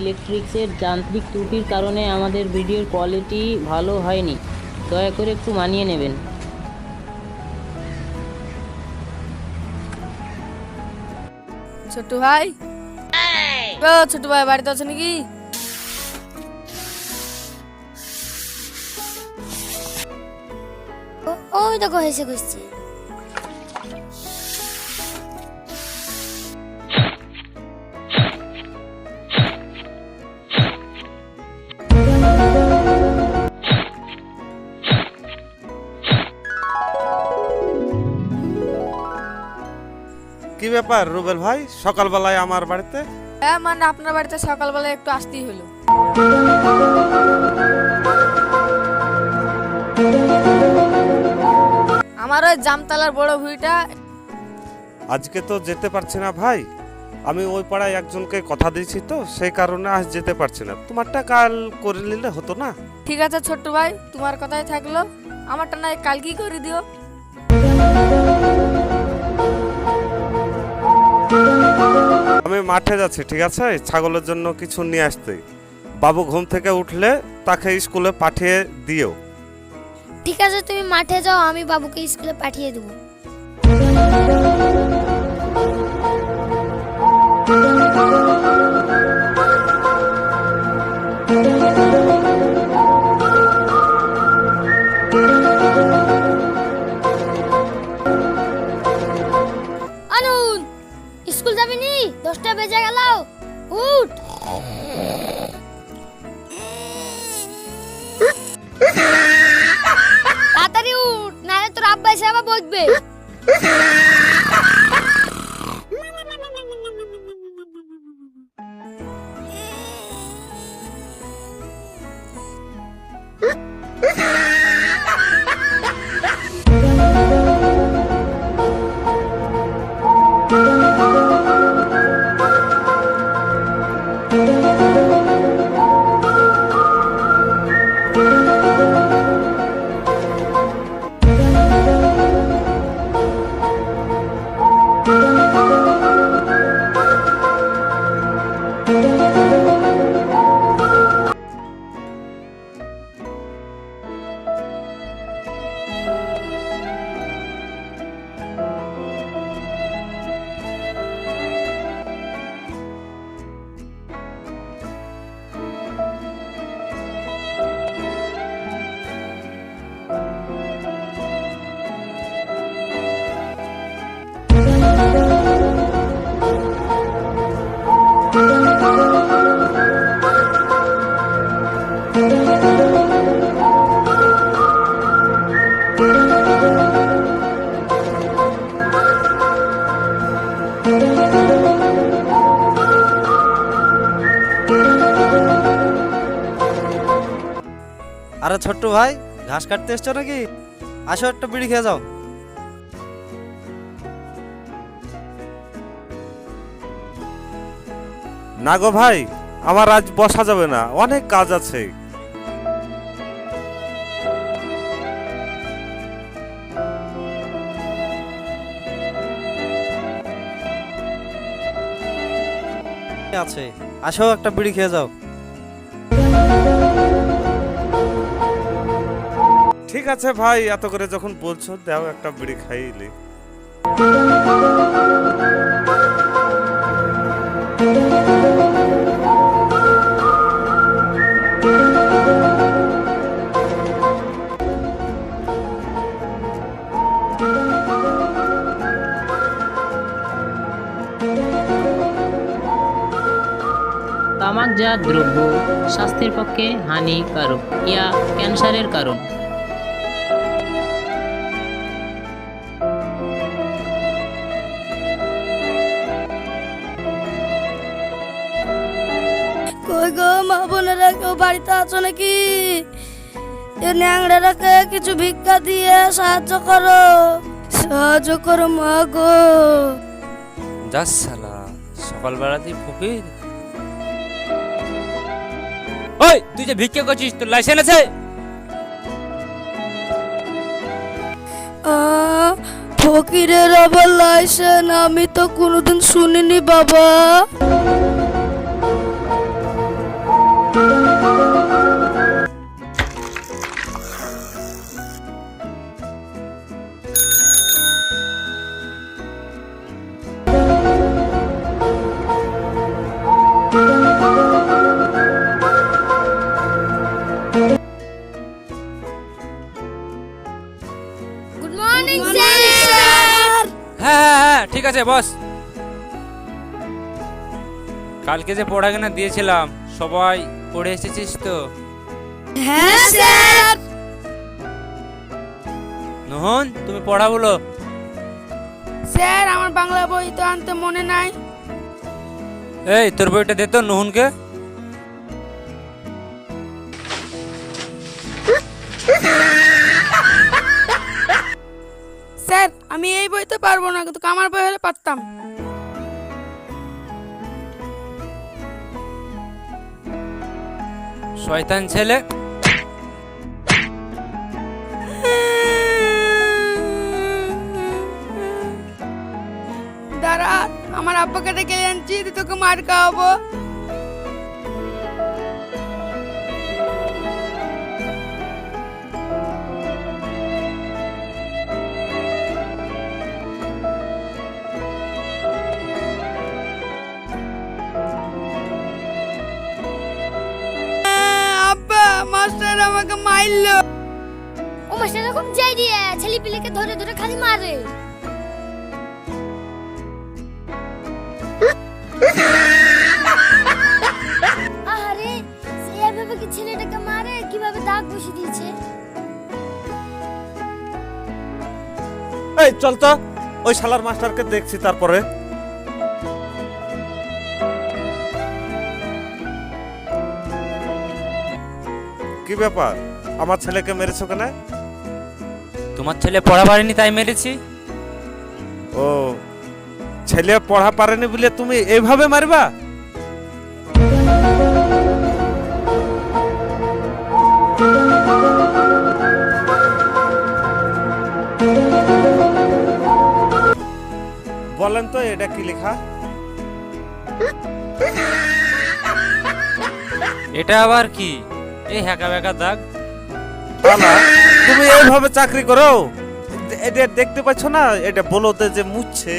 ইলেকট্রিক্সের যান্ত্রিক ত্রুটির কারণে আমাদের ভিডিওর কোয়ালিটি ভালো হয়নি, দয়া করে একটু মানিয়ে নেবেন। ছোট ভাই, ও ছোট ভাই বাড়িতে আছে নাকি? ওই দেখো হেসে খুঁজছে। কি ব্যাপার রুবেল ভাই, সকালবেলায় আমার বাড়িতে? হ্যাঁ মানে আপনার বাড়িতে সকালবেলা একটু আসতেই হলো। আমার ওই জামতলার বড় ভুঁইটা। আজকে তো যেতে পারছি না ভাই, আমি ওই পাড়ায় একজনকে কথা দিয়েছি তো সেই কারণে আজ যেতে পারছি না। তোমারটা কাল করে নিলে হতো না? ঠিক আছে ছোট্ট ভাই, তোমার কথাই থাকলো, আমারটা নয় কালকেই করে দিও। আমি মাঠে যাচ্ছি, ঠিক আছে, ছাগলের জন্য কিছু নিয়ে আসতে। বাবু ঘুম থেকে উঠলে তাকে স্কুলে পাঠিয়ে দিও। ঠিক আছে, তুমি মাঠে যাও, আমি বাবুকে স্কুলে পাঠিয়ে দেবো। আনুন, স্কুল যাবি নি? 10টা বেজে গেল, উঠ। তাড়াতাড়ি উঠ, নাহলে তোর আব্বা এসে আবার বকবে। আরে ছোট্ট ভাই, ঘাস কাটতে এসছো নাকি? আসো একটা বিড়ি খেয়ে যাও। না গো ভাই, আমার আজ বসা যাবে না, অনেক কাজ আছে। আছে, আসো একটা বিড়ি খেয়ে যাও। ঠিক আছে ভাই, এত করে যখন বলছো দাও একটা বিড়ি খাইলে। তামাকজাত দ্রব্য স্বাস্থ্যের পক্ষে হানিকারক ইয়া ক্যান্সারের কারণ। কই গো মা বোনেরা, কেউ বাড়িতে আছো নাকি? এ ন্যাংড়ারাকে কিছু ভিক্ষা দিয়ে সাহায্য করো মা গো। যাস শালা, সকালবেলাতেই ফকির। ওই তুই যে ভিক্ষা করছিস, তোর লাইসেন্স আছে? ফকিরের আবার লাইসেন্স? আমি তো কোনোদিন শুনিনি বাবা। আছে বস। কালকে যে পড়াশোনা দিয়েছিলাম সবাই পড়ে এসেছিস তো? হ্যাঁ স্যার। নোহন তুমি পড়া বলো। স্যার আমার বাংলা বই তো আনতে মনে নাই। এই তোর বইটা দে তো নোহনকে। স্যার আমি এই বই তো পারবো না, কিন্তু আমার বই হলে পারতাম। শয়তান ছেলে। দাঁড়া, আমার আব্বাকে ডেকে আনছি, তোকে মার খাওয়াবো। আব্বা, মাস্টার আমাকে মারলো। ও মাস্টার খুব যাই দিয়ে ছেলে পিলেকে ধরে ধরে খালি মারে। আরে সে এভাবে কি ছেলেটাকে মারে, কিভাবে দাগ বসিয়ে দিয়েছে। এই চল তো, ওই শালার মাস্টারকে দেখছি তারপরে। কি ব্যাপার, আমার ছেলেকে মেরেছো কেন? তোমার ছেলে পড়া পারেনি তাই মেরেছি। ও, ছেলে পড়া পারেনি বলে তুমি এইভাবে মারবা? বলেন তো এটা কি লেখা? এটা আবার কি? এই হ্যাকা ব্যাকা দাগ। বাবা, তুমি এইভাবে চাকরি করো? এটা দেখতে পাচ্ছ না, এটা বলতে যে মুছছে।